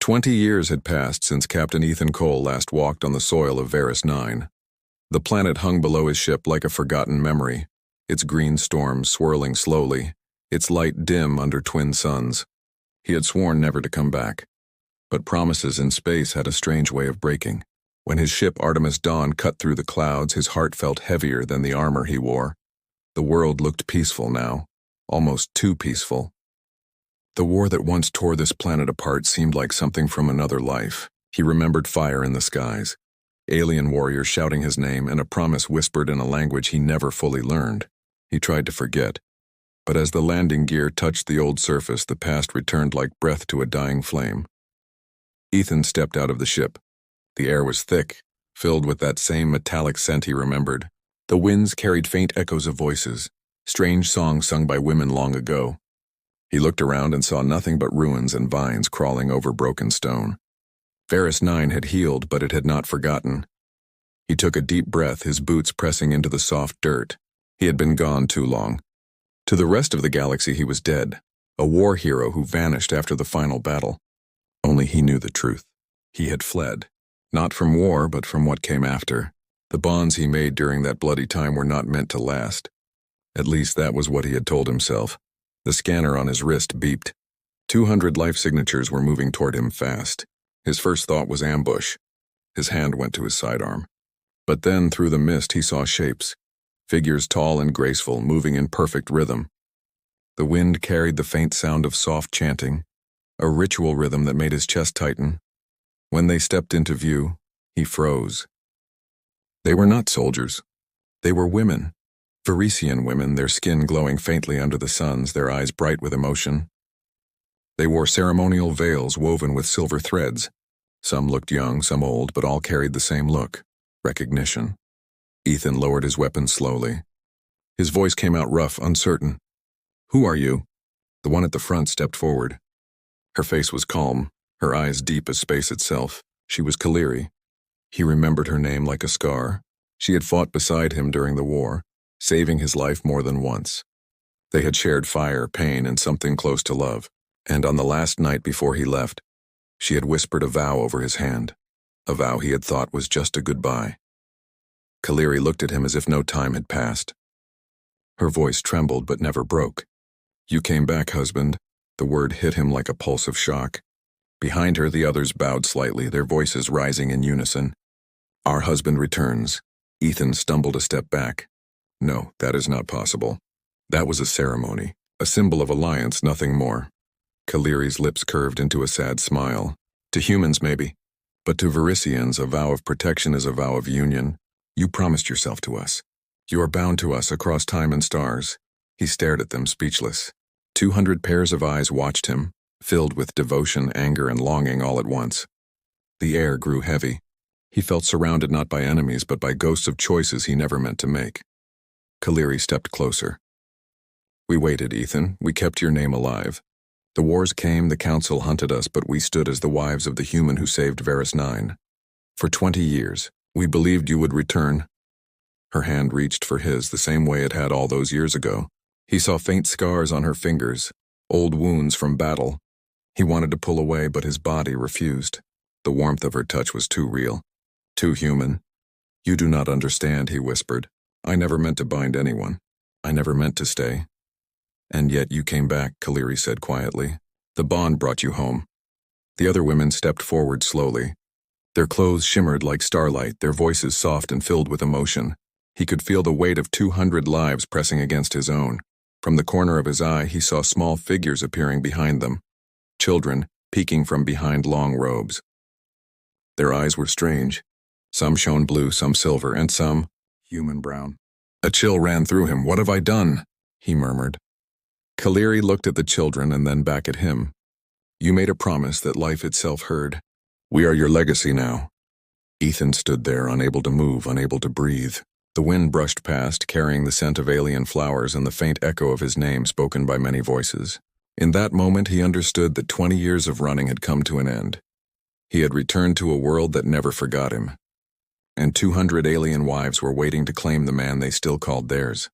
20 years had passed since Captain Ethan Cole last walked on the soil of Varus 9. The planet hung below his ship like a forgotten memory, its green storm swirling slowly, its light dim under twin suns. He had sworn never to come back. But promises in space had a strange way of breaking. When his ship Artemis Dawn cut through the clouds, his heart felt heavier than the armor he wore. The world looked peaceful now, almost too peaceful. The war that once tore this planet apart seemed like something from another life. He remembered fire in the skies, alien warriors shouting his name, and a promise whispered in a language he never fully learned. He tried to forget, but as the landing gear touched the old surface, the past returned like breath to a dying flame. Ethan stepped out of the ship. The air was thick, filled with that same metallic scent he remembered. The winds carried faint echoes of voices, strange songs sung by women long ago. He looked around and saw nothing but ruins and vines crawling over broken stone. Varus 9 had healed, but it had not forgotten. He took a deep breath, his boots pressing into the soft dirt. He had been gone too long. To the rest of the galaxy he was dead, a war hero who vanished after the final battle. Only he knew the truth. He had fled, not from war, but from what came after. The bonds he made during that bloody time were not meant to last. At least that was what he had told himself. The scanner on his wrist beeped. 200 life signatures were moving toward him fast. His first thought was ambush. His hand went to his sidearm. But then, through the mist, he saw shapes. Figures tall and graceful, moving in perfect rhythm. The wind carried the faint sound of soft chanting, a ritual rhythm that made his chest tighten. When they stepped into view, he froze. They were not soldiers. They were women. Varisian women, their skin glowing faintly under the suns, their eyes bright with emotion. They wore ceremonial veils woven with silver threads. Some looked young, some old, but all carried the same look: recognition. Ethan lowered his weapon slowly. His voice came out rough, uncertain. "Who are you?" The one at the front stepped forward. Her face was calm, her eyes deep as space itself. She was Kaleri. He remembered her name like a scar. She had fought beside him during the war, saving his life more than once. They had shared fire, pain, and something close to love. And on the last night before he left, she had whispered a vow over his hand, a vow he had thought was just a goodbye. Kaleri looked at him as if no time had passed. Her voice trembled but never broke. "You came back, husband." The word hit him like a pulse of shock. Behind her, the others bowed slightly, their voices rising in unison. "Our husband returns." Ethan stumbled a step back. "No, that is not possible. That was a ceremony, a symbol of alliance, nothing more." Kaleri's lips curved into a sad smile. "To humans, maybe. But to Varisians, a vow of protection is a vow of union. You promised yourself to us. You are bound to us across time and stars." He stared at them, speechless. 200 pairs of eyes watched him, filled with devotion, anger, and longing all at once. The air grew heavy. He felt surrounded not by enemies, but by ghosts of choices he never meant to make. Kaleri stepped closer. "We waited, Ethan. We kept your name alive. The wars came, the council hunted us, but we stood as the wives of the human who saved Varus 9. For 20 years, we believed you would return." Her hand reached for his the same way it had all those years ago. He saw faint scars on her fingers, old wounds from battle. He wanted to pull away, but his body refused. The warmth of her touch was too real, too human. "You do not understand," he whispered. "I never meant to bind anyone. I never meant to stay." "And yet you came back," Kaleri said quietly. "The bond brought you home." The other women stepped forward slowly. Their clothes shimmered like starlight, their voices soft and filled with emotion. He could feel the weight of 200 lives pressing against his own. From the corner of his eye, he saw small figures appearing behind them. Children, peeking from behind long robes. Their eyes were strange. Some shone blue, some silver, and some human brown. A chill ran through him. "What have I done?" he murmured. Kaleri looked at the children and then back at him. "You made a promise that life itself heard. We are your legacy now." Ethan stood there, unable to move, unable to breathe. The wind brushed past, carrying the scent of alien flowers and the faint echo of his name spoken by many voices. In that moment, he understood that 20 years of running had come to an end. He had returned to a world that never forgot him. And 200 alien wives were waiting to claim the man they still called theirs.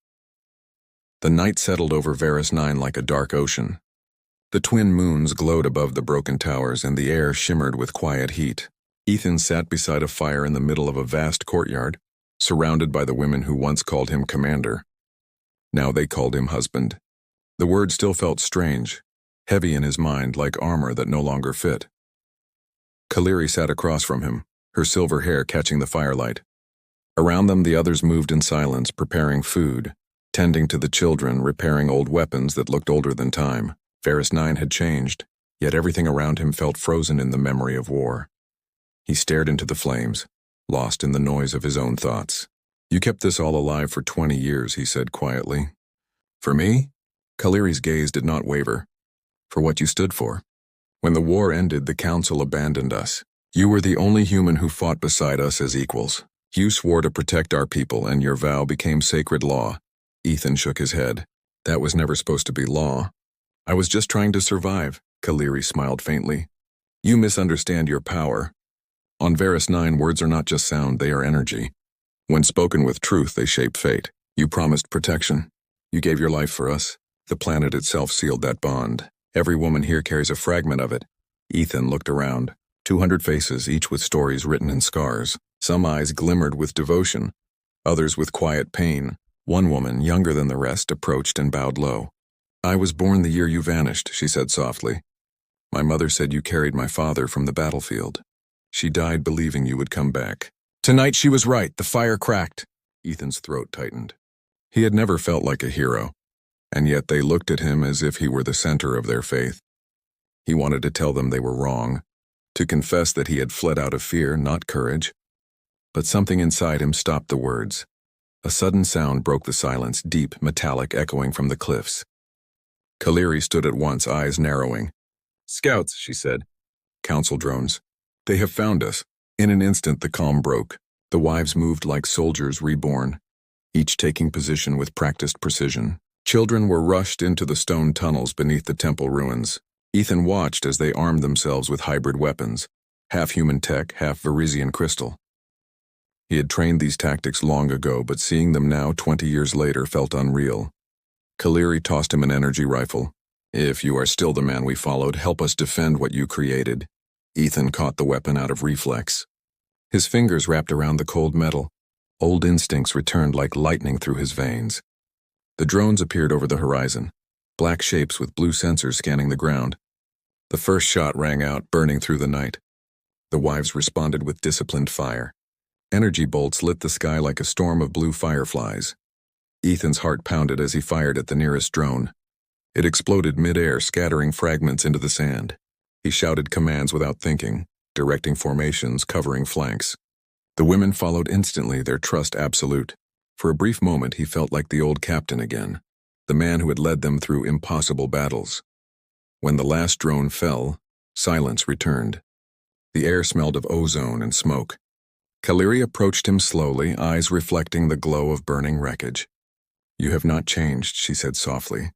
The night settled over Varus 9 like a dark ocean. The twin moons glowed above the broken towers and the air shimmered with quiet heat. Ethan sat beside a fire in the middle of a vast courtyard, surrounded by the women who once called him commander. Now they called him husband. The word still felt strange, heavy in his mind like armor that no longer fit. Kaleri sat across from him, her silver hair catching the firelight. Around them the others moved in silence, preparing food, tending to the children, repairing old weapons that looked older than time. Varus 9 had changed, yet everything around him felt frozen in the memory of war. He stared into the flames, lost in the noise of his own thoughts. "You kept this all alive for 20 years, he said quietly. "For me?" Kaleri's gaze did not waver. "For what you stood for. When the war ended, the council abandoned us. You were the only human who fought beside us as equals. You swore to protect our people, and your vow became sacred law." Ethan shook his head. "That was never supposed to be law. I was just trying to survive," Kaleri smiled faintly. "You misunderstand your power. On Varus 9, words are not just sound, they are energy. When spoken with truth, they shape fate. You promised protection. You gave your life for us. The planet itself sealed that bond. Every woman here carries a fragment of it." Ethan looked around. 200 faces, each with stories written in scars. Some eyes glimmered with devotion, others with quiet pain. One woman, younger than the rest, approached and bowed low. "I was born the year you vanished," she said softly. "My mother said you carried my father from the battlefield. She died believing you would come back." Tonight she was right. The fire cracked. Ethan's throat tightened. He had never felt like a hero, and yet they looked at him as if he were the center of their faith. He wanted to tell them they were wrong, to confess that he had fled out of fear, not courage. But something inside him stopped the words. A sudden sound broke the silence, deep, metallic, echoing from the cliffs. Kaleri stood at once, eyes narrowing. "Scouts," she said. "Council drones. They have found us." In an instant the calm broke. The wives moved like soldiers reborn, each taking position with practiced precision. Children were rushed into the stone tunnels beneath the temple ruins. Ethan watched as they armed themselves with hybrid weapons, half human tech, half Varisian crystal. He had trained these tactics long ago, but seeing them now 20 years later felt unreal. Kaleri tossed him an energy rifle. "If you are still the man we followed, help us defend what you created." Ethan caught the weapon out of reflex. His fingers wrapped around the cold metal. Old instincts returned like lightning through his veins. The drones appeared over the horizon, black shapes with blue sensors scanning the ground. The first shot rang out, burning through the night. The wives responded with disciplined fire. Energy bolts lit the sky like a storm of blue fireflies. Ethan's heart pounded as he fired at the nearest drone. It exploded mid-air, scattering fragments into the sand. He shouted commands without thinking, directing formations, covering flanks. The women followed instantly, their trust absolute. For a brief moment he felt like the old captain again, the man who had led them through impossible battles. When the last drone fell, silence returned. The air smelled of ozone and smoke. Kaleri approached him slowly, eyes reflecting the glow of burning wreckage. "You have not changed," she said softly.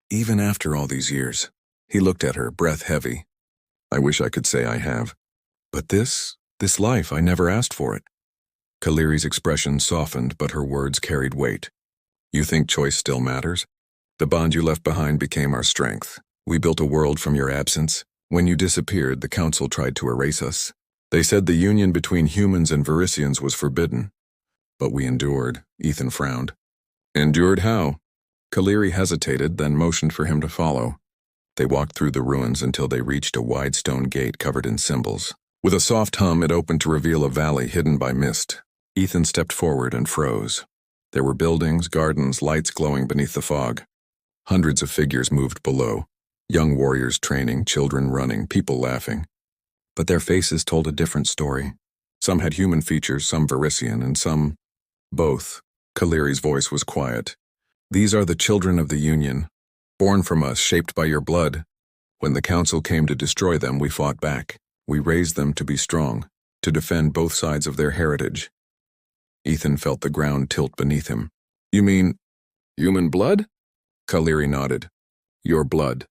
"Even after all these years." He looked at her, breath heavy. "I wish I could say I have. But this life, I never asked for it." Kaleri's expression softened, but her words carried weight. "You think choice still matters? The bond you left behind became our strength. We built a world from your absence. When you disappeared, the council tried to erase us. They said the union between humans and Varisians was forbidden. But we endured." Ethan frowned. "Endured how?" Kaleri hesitated, then motioned for him to follow. They walked through the ruins until they reached a wide stone gate covered in symbols. With a soft hum, it opened to reveal a valley hidden by mist. Ethan stepped forward and froze. There were buildings, gardens, lights glowing beneath the fog. Hundreds of figures moved below. Young warriors training, children running, people laughing. But their faces told a different story. Some had human features, some Varisian, and some both. Kaleri's voice was quiet. "These are the children of the Union, born from us, shaped by your blood. When the council came to destroy them, we fought back. We raised them to be strong, to defend both sides of their heritage." Ethan felt the ground tilt beneath him. "You mean human blood?" Kaleri nodded. "Your blood."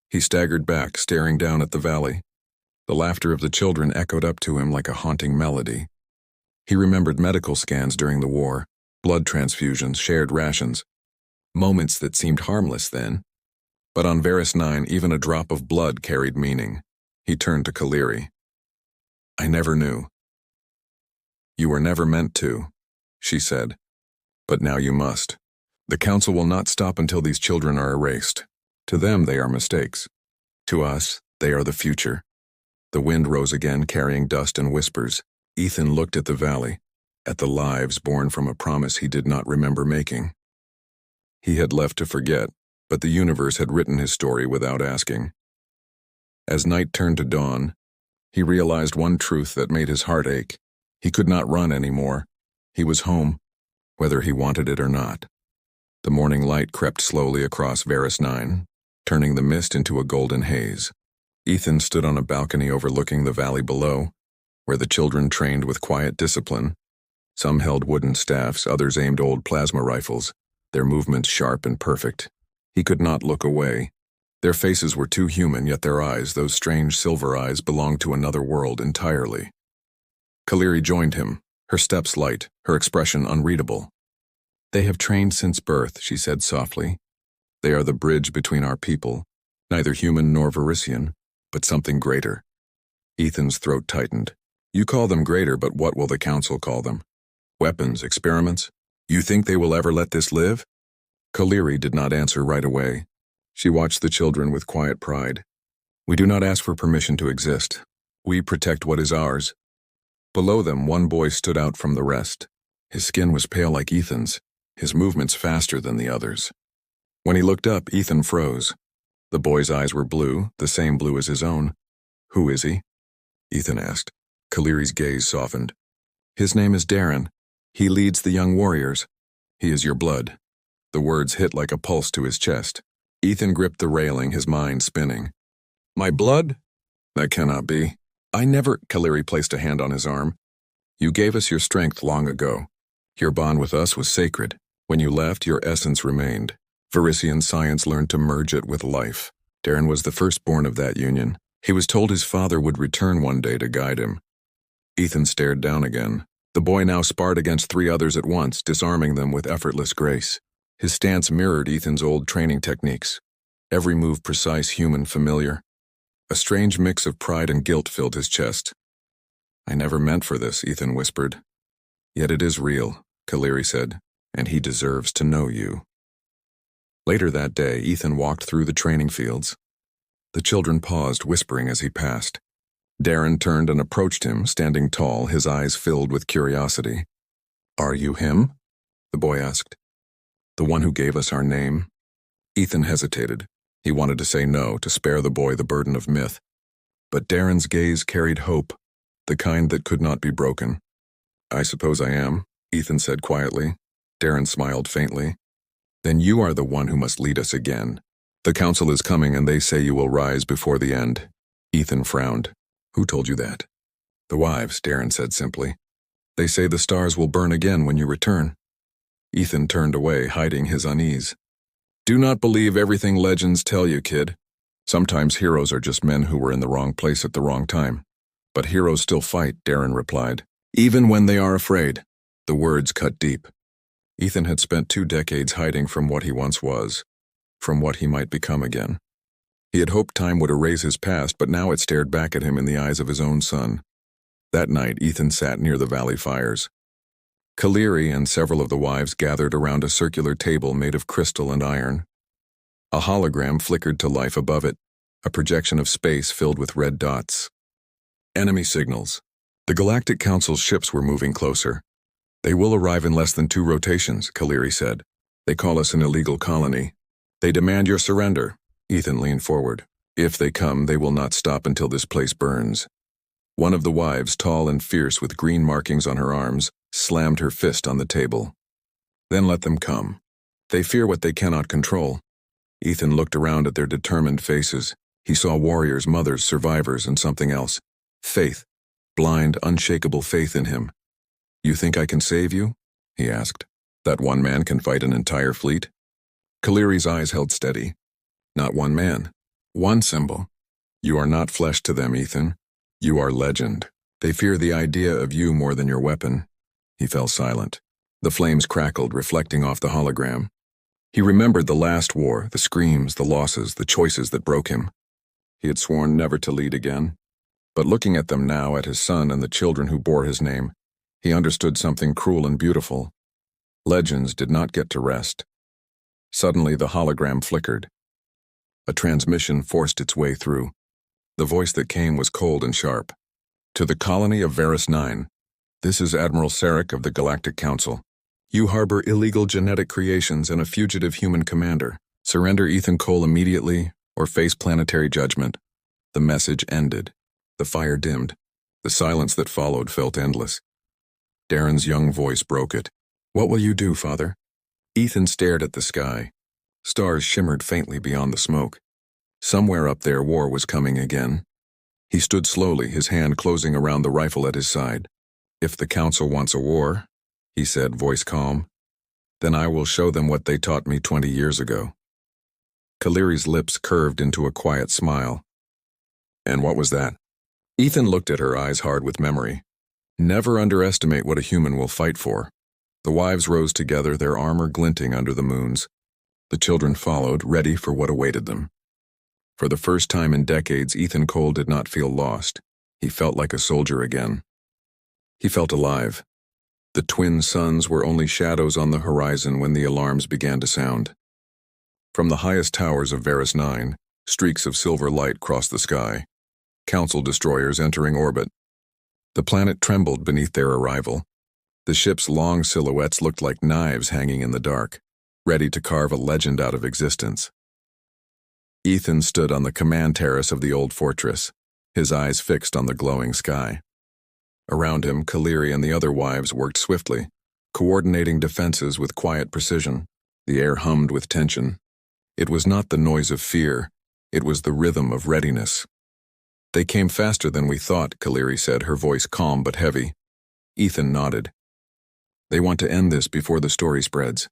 He staggered back, staring down at the valley. The laughter of the children echoed up to him like a haunting melody. He remembered medical scans during the war, blood transfusions, shared rations. Moments that seemed harmless then. But on Varus 9, even a drop of blood carried meaning. He turned to Kaleri. I never knew. You were never meant to, she said. But now you must. The council will not stop until these children are erased. To them, they are mistakes. To us, they are the future. The wind rose again, carrying dust and whispers. Ethan looked at the valley, at the lives born from a promise he did not remember making. He had left to forget, but the universe had written his story without asking. As night turned to dawn, he realized one truth that made his heart ache. He could not run anymore. He was home, whether he wanted it or not. The morning light crept slowly across Varus 9, turning the mist into a golden haze. Ethan stood on a balcony overlooking the valley below, where the children trained with quiet discipline. Some held wooden staffs, others aimed old plasma rifles, their movements sharp and perfect. He could not look away. Their faces were too human, yet their eyes, those strange silver eyes, belonged to another world entirely. Kaleri joined him, her steps light, her expression unreadable. They have trained since birth, she said softly. They are the bridge between our people, neither human nor Varisian, but something greater. Ethan's throat tightened. You call them greater, but what will the council call them? Weapons, experiments? You think they will ever let this live? Kaleri did not answer right away. She watched the children with quiet pride. We do not ask for permission to exist. We protect what is ours. Below them, one boy stood out from the rest. His skin was pale like Ethan's, his movements faster than the others. When he looked up, Ethan froze. The boy's eyes were blue, the same blue as his own. Who is he? Ethan asked. Kaleri's gaze softened. His name is Darren. He leads the young warriors. He is your blood. The words hit like a pulse to his chest. Ethan gripped the railing, his mind spinning. My blood? That cannot be. I never— Kaleri placed a hand on his arm. You gave us your strength long ago. Your bond with us was sacred. When you left, your essence remained. Varisian science learned to merge it with life. Darren was the firstborn of that union. He was told his father would return one day to guide him. Ethan stared down again. The boy now sparred against 3 others at once, disarming them with effortless grace. His stance mirrored Ethan's old training techniques. Every move precise, human, familiar. A strange mix of pride and guilt filled his chest. I never meant for this, Ethan whispered. Yet it is real, Kaleri said, and he deserves to know you. Later that day, Ethan walked through the training fields. The children paused, whispering as he passed. Darren turned and approached him, standing tall, his eyes filled with curiosity. Are you him? The boy asked. The one who gave us our name? Ethan hesitated. He wanted to say no, to spare the boy the burden of myth. But Darren's gaze carried hope, the kind that could not be broken. I suppose I am, Ethan said quietly. Darren smiled faintly. Then you are the one who must lead us again. The council is coming and they say you will rise before the end. Ethan frowned. Who told you that? The wives, Darren said simply. They say the stars will burn again when you return. Ethan turned away, hiding his unease. Do not believe everything legends tell you, kid. Sometimes heroes are just men who were in the wrong place at the wrong time. But heroes still fight, Darren replied. Even when they are afraid. The words cut deep. Ethan had spent 2 decades hiding from what he once was, from what he might become again. He had hoped time would erase his past, but now it stared back at him in the eyes of his own son. That night, Ethan sat near the valley fires. Kaleri and several of the wives gathered around a circular table made of crystal and iron. A hologram flickered to life above it, a projection of space filled with red dots. Enemy signals. The Galactic Council's ships were moving closer. They will arrive in less than 2 rotations, Kaleri said. They call us an illegal colony. They demand your surrender. Ethan leaned forward. If they come, they will not stop until this place burns. One of the wives, tall and fierce with green markings on her arms, slammed her fist on the table. Then let them come. They fear what they cannot control. Ethan looked around at their determined faces. He saw warriors, mothers, survivors, and something else. Faith. Blind, unshakable faith in him. You think I can save you? He asked. That one man can fight an entire fleet? Kaleri's eyes held steady. Not one man. One symbol. You are not flesh to them, Ethan. You are legend. They fear the idea of you more than your weapon. He fell silent. The flames crackled, reflecting off the hologram. He remembered the last war, the screams, the losses, the choices that broke him. He had sworn never to lead again. But looking at them now, at his son and the children who bore his name, he understood something cruel and beautiful. Legends did not get to rest. Suddenly the hologram flickered. A transmission forced its way through. The voice that came was cold and sharp. To the colony of Varus 9, this is Admiral Sarek of the Galactic Council. You harbor illegal genetic creations and a fugitive human commander. Surrender Ethan Cole immediately or face planetary judgment. The message ended. The fire dimmed. The silence that followed felt endless. Darren's young voice broke it. What will you do, Father? Ethan stared at the sky. Stars shimmered faintly beyond the smoke. Somewhere up there, war was coming again. He stood slowly, his hand closing around the rifle at his side. If the Council wants a war, he said, voice calm, then I will show them what they taught me 20 years ago. Kaliri's lips curved into a quiet smile. And what was that? Ethan looked at her, eyes hard with memory. Never underestimate what a human will fight for. The wives rose together, their armor glinting under the moons. The children followed, ready for what awaited them. For the first time in decades, Ethan Cole did not feel lost. He felt like a soldier again. He felt alive. The twin suns were only shadows on the horizon when the alarms began to sound. From the highest towers of Varus 9, streaks of silver light crossed the sky. Council destroyers entering orbit. The planet trembled beneath their arrival. The ship's long silhouettes looked like knives hanging in the dark, ready to carve a legend out of existence. Ethan stood on the command terrace of the old fortress, his eyes fixed on the glowing sky. Around him, Kaliri and the other wives worked swiftly, coordinating defenses with quiet precision. The air hummed with tension. It was not the noise of fear, it was the rhythm of readiness. They came faster than we thought, Kaliri said, her voice calm but heavy. Ethan nodded. They want to end this before the story spreads.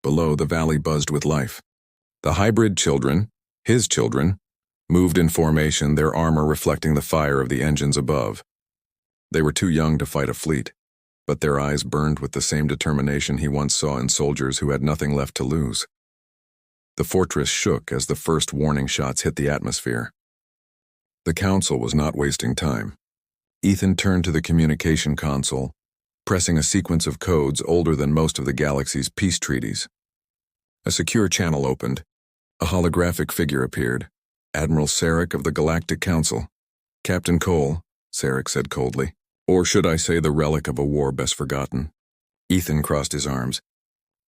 Below, the valley buzzed with life. The hybrid children, his children, moved in formation, their armor reflecting the fire of the engines above. They were too young to fight a fleet, but their eyes burned with the same determination he once saw in soldiers who had nothing left to lose. The fortress shook as the first warning shots hit the atmosphere. The Council was not wasting time. Ethan turned to the communication console, pressing a sequence of codes older than most of the galaxy's peace treaties. A secure channel opened. A holographic figure appeared. Admiral Sarek of the Galactic Council. Captain Cole, Sarek said coldly. Or should I say the relic of a war best forgotten? Ethan crossed his arms.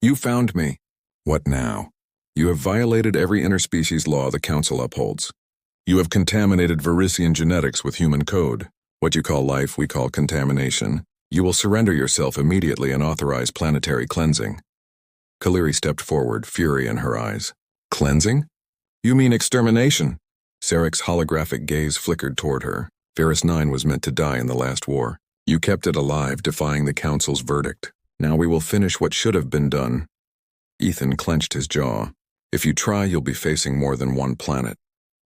You found me. What now? You have violated every interspecies law the Council upholds. You have contaminated Varisian genetics with human code. What you call life, we call contamination. You will surrender yourself immediately and authorize planetary cleansing. Kaliri stepped forward, fury in her eyes. Cleansing? You mean extermination? Sarek's holographic gaze flickered toward her. Varus 9 was meant to die in the last war. You kept it alive, defying the Council's verdict. Now we will finish what should have been done. Ethan clenched his jaw. If you try, you'll be facing more than one planet.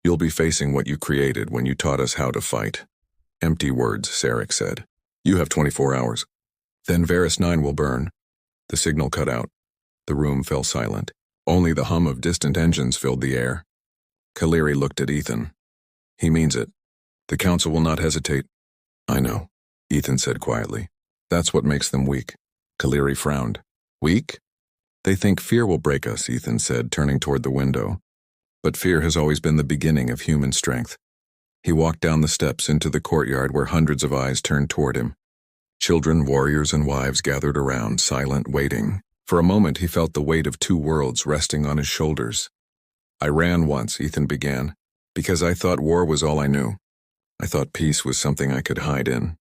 You'll be facing what you created when you taught us how to fight. Empty words, Sarek said. You have 24 hours. Then Varus 9 will burn. The signal cut out. The room fell silent. Only the hum of distant engines filled the air. Kaliri looked at Ethan. He means it. The Council will not hesitate. I know, Ethan said quietly. That's what makes them weak. Kaliri frowned. Weak? They think fear will break us, Ethan said, turning toward the window. But fear has always been the beginning of human strength. He walked down the steps into the courtyard where hundreds of eyes turned toward him. Children, warriors, and wives gathered around, silent, waiting. For a moment he felt the weight of two worlds resting on his shoulders. I ran once, Ethan began, because I thought war was all I knew. I thought peace was something I could hide in.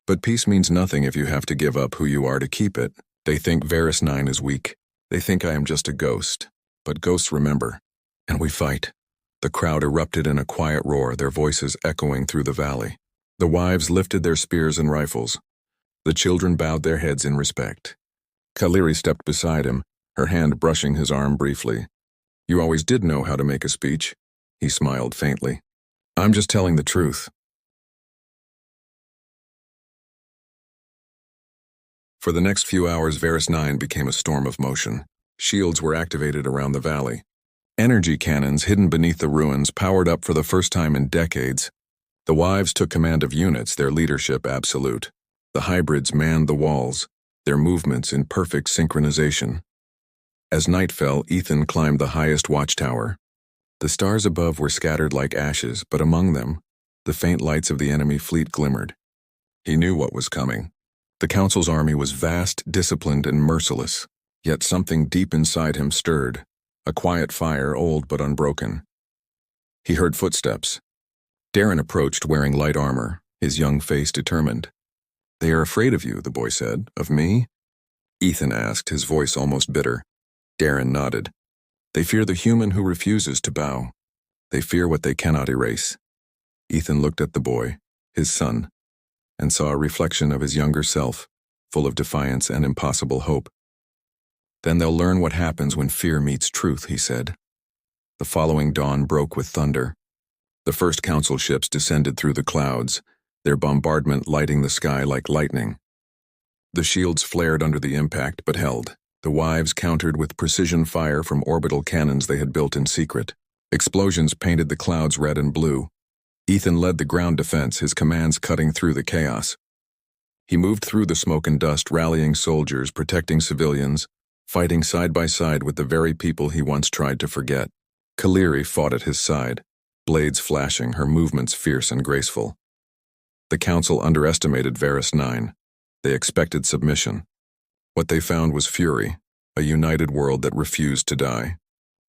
But peace means nothing if you have to give up who you are to keep it. They think Varus 9 is weak. They think I am just a ghost. But ghosts remember. And we fight. The crowd erupted in a quiet roar, their voices echoing through the valley. The wives lifted their spears and rifles. The children bowed their heads in respect. Kaliri stepped beside him, her hand brushing his arm briefly. You always did know how to make a speech. He smiled faintly. I'm just telling the truth. For the next few hours, Varus 9 became a storm of motion. Shields were activated around the valley. Energy cannons hidden beneath the ruins powered up for the first time in decades. The wives took command of units, their leadership absolute. The hybrids manned the walls, their movements in perfect synchronization. As night fell, Ethan climbed the highest watchtower. The stars above were scattered like ashes, but among them, the faint lights of the enemy fleet glimmered. He knew what was coming. The Council's army was vast, disciplined, and merciless, yet something deep inside him stirred, a quiet fire, old but unbroken. He heard footsteps. Darren approached wearing light armor, his young face determined. "They are afraid of you," the boy said. "Of me?" Ethan asked, his voice almost bitter. Darren nodded. "They fear the human who refuses to bow. They fear what they cannot erase." Ethan looked at the boy, his son, and saw a reflection of his younger self, full of defiance and impossible hope. "Then they'll learn what happens when fear meets truth," he said. The following dawn broke with thunder. The first council ships descended through the clouds, their bombardment lighting the sky like lightning. The shields flared under the impact but held. The wives countered with precision fire from orbital cannons they had built in secret. Explosions painted the clouds red and blue. Ethan led the ground defense, his commands cutting through the chaos. He moved through the smoke and dust, rallying soldiers, protecting civilians, fighting side by side with the very people he once tried to forget. Kaleri fought at his side, blades flashing, her movements fierce and graceful. The Council underestimated Varus 9. They expected submission. What they found was fury, a united world that refused to die.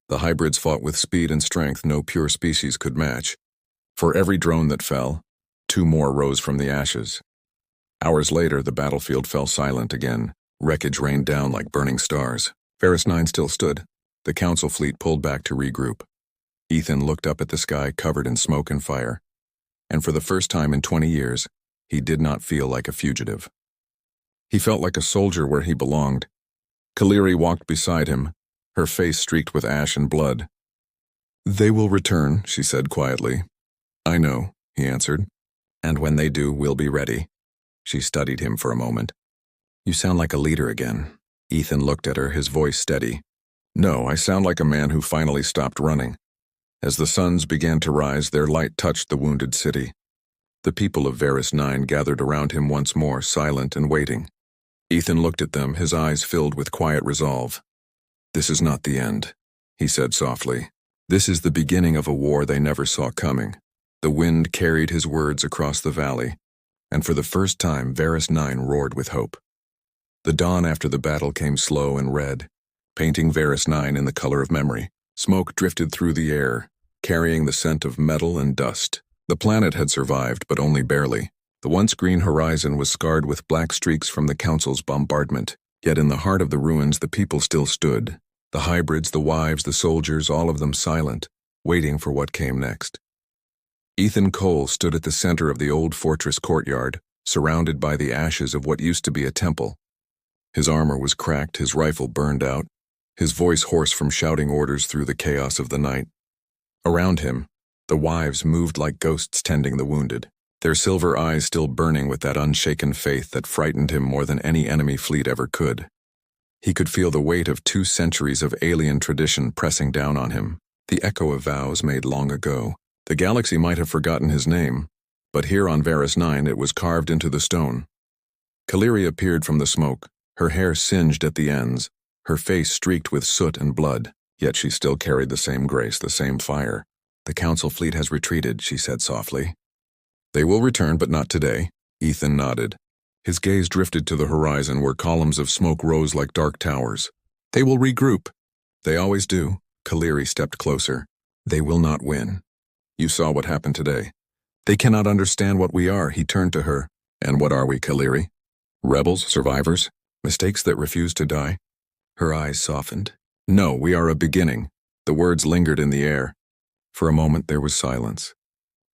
The hybrids fought with speed and strength no pure species could match. For every drone that fell, 2 more rose from the ashes. Hours later, the battlefield fell silent again. Wreckage rained down like burning stars. Varus 9 still stood. The Council fleet pulled back to regroup. Ethan looked up at the sky covered in smoke and fire. And for the first time in 20 years, he did not feel like a fugitive. He felt like a soldier where he belonged. Kaleri walked beside him, her face streaked with ash and blood. "They will return," she said quietly. "I know," he answered. "And when they do, we'll be ready." She studied him for a moment. "You sound like a leader again." Ethan looked at her, his voice steady. "No, I sound like a man who finally stopped running." As the suns began to rise, their light touched the wounded city. The people of Varus 9 gathered around him once more, silent and waiting. Ethan looked at them, his eyes filled with quiet resolve. "This is not the end," he said softly. "This is the beginning of a war they never saw coming." The wind carried his words across the valley, and for the first time Varus 9 roared with hope. The dawn after the battle came slow and red, painting Varus 9 in the color of memory. Smoke drifted through the air, carrying the scent of metal and dust. The planet had survived, but only barely. The once green horizon was scarred with black streaks from the Council's bombardment. Yet in the heart of the ruins the people still stood. The hybrids, the wives, the soldiers, all of them silent, waiting for what came next. Ethan Cole stood at the center of the old fortress courtyard, surrounded by the ashes of what used to be a temple. His armor was cracked, his rifle burned out, his voice hoarse from shouting orders through the chaos of the night. Around him, the wives moved like ghosts tending the wounded, their silver eyes still burning with that unshaken faith that frightened him more than any enemy fleet ever could. He could feel the weight of 2 centuries of alien tradition pressing down on him, the echo of vows made long ago. The galaxy might have forgotten his name, but here on Varus 9 it was carved into the stone. Kaleri appeared from the smoke, her hair singed at the ends, her face streaked with soot and blood, yet she still carried the same grace, the same fire. "The Council fleet has retreated," she said softly. "They will return, but not today." Ethan nodded. His gaze drifted to the horizon where columns of smoke rose like dark towers. "They will regroup." "They always do." Kaleri stepped closer. "They will not win. You saw what happened today. They cannot understand what we are." He turned to her. "And what are we, Kaleri? Rebels, survivors, mistakes that refuse to die?" Her eyes softened. "No, we are a beginning." The words lingered in the air. For a moment there was silence.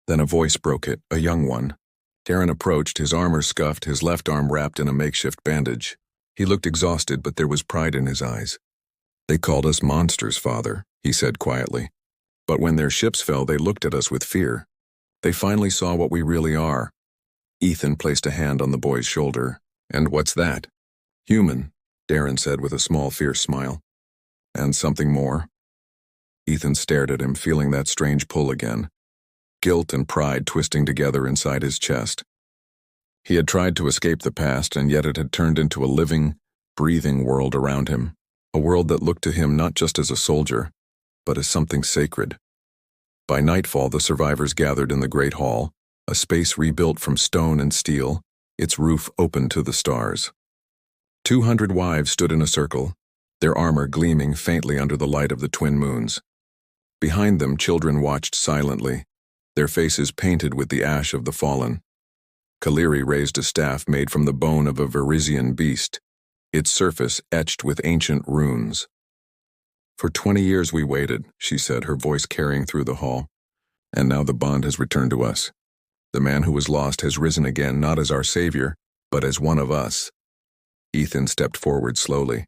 Then a voice broke it, a young one. Darren approached, his armor scuffed, his left arm wrapped in a makeshift bandage. He looked exhausted, but there was pride in his eyes. "They called us monsters, Father," he said quietly. "But when their ships fell, they looked at us with fear. They finally saw what we really are." Ethan placed a hand on the boy's shoulder. "And what's that?" "Human," Darren said with a small, fierce smile. And something more? Ethan stared at him, feeling that strange pull again. Guilt and pride twisting together inside his chest. He had tried to escape the past, and yet it had turned into a living, breathing world around him. A world that looked to him not just as a soldier, but as something sacred. By nightfall, the survivors gathered in the Great Hall, a space rebuilt from stone and steel, its roof open to the stars. 200 wives stood in a circle, their armor gleaming faintly under the light of the twin moons. Behind them, children watched silently, their faces painted with the ash of the fallen. Kaliri raised a staff made from the bone of a Verisian beast, its surface etched with ancient runes. "For 20 years we waited," she said, her voice carrying through the hall. "And now the bond has returned to us. The man who was lost has risen again, not as our savior, but as one of us." Ethan stepped forward slowly.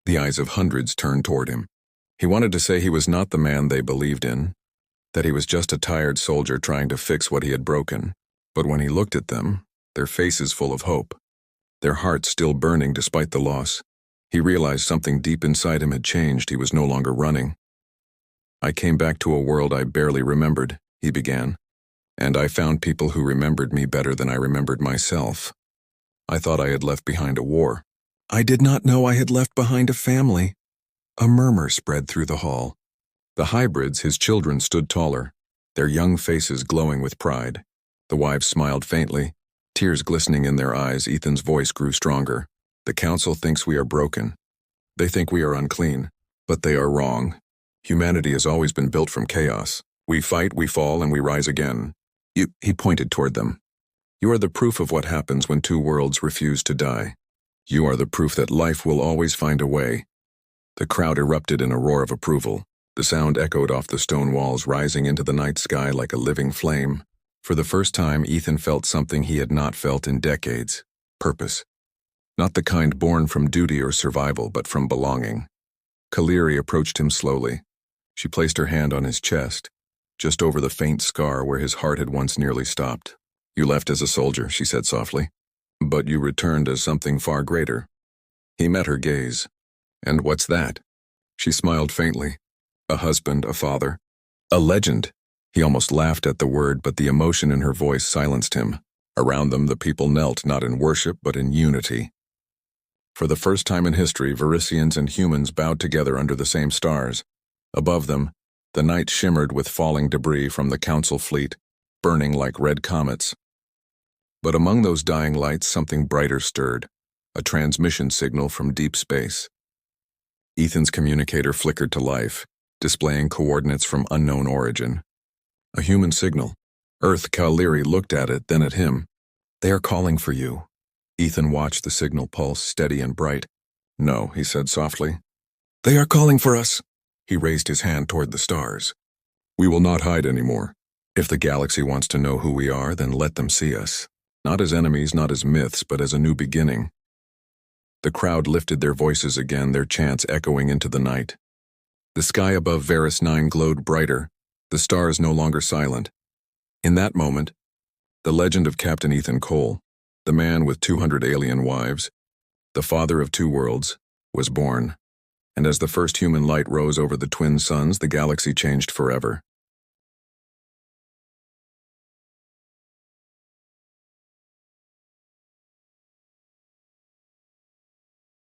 The eyes of hundreds turned toward him. He wanted to say he was not the man they believed in, that he was just a tired soldier trying to fix what he had broken. But when he looked at them, their faces full of hope, their hearts still burning despite the loss, he realized something deep inside him had changed. He was no longer running. "I came back to a world I barely remembered," he began, "and I found people who remembered me better than I remembered myself. I thought I had left behind a war. I did not know I had left behind a family." A murmur spread through the hall. The hybrids, his children, stood taller, their young faces glowing with pride. The wives smiled faintly, tears glistening in their eyes. Ethan's voice grew stronger. "The council thinks we are broken. They think we are unclean, but they are wrong. Humanity has always been built from chaos. We fight, we fall, and we rise again." He pointed toward them. "You are the proof of what happens when two worlds refuse to die. You are the proof that life will always find a way." The crowd erupted in a roar of approval. The sound echoed off the stone walls, rising into the night sky like a living flame. For the first time, Ethan felt something he had not felt in decades: purpose. Not the kind born from duty or survival, but from belonging. Kaliri approached him slowly. She placed her hand on his chest, just over the faint scar where his heart had once nearly stopped. "You left as a soldier," she said softly, "but you returned as something far greater." He met her gaze. "And what's that?" She smiled faintly. "A husband, a father, a legend." He almost laughed at the word, but the emotion in her voice silenced him. Around them, the people knelt, not in worship, but in unity. For the first time in history, Verisians and humans bowed together under the same stars. Above them, the night shimmered with falling debris from the council fleet, burning like red comets. But among those dying lights, something brighter stirred, a transmission signal from deep space. Ethan's communicator flickered to life, displaying coordinates from unknown origin. A human signal. Earth. Kaliri looked at it, then at him. "They are calling for you." Ethan watched the signal pulse, steady and bright. "No," he said softly. "They are calling for us." He raised his hand toward the stars. "We will not hide anymore. If the galaxy wants to know who we are, then let them see us. Not as enemies, not as myths, but as a new beginning." The crowd lifted their voices again, their chants echoing into the night. The sky above Veris 9 glowed brighter, the stars no longer silent. In that moment, the legend of Captain Ethan Cole, the man with 200 alien wives, the father of two worlds, was born. And as the first human light rose over the twin suns, the galaxy changed forever.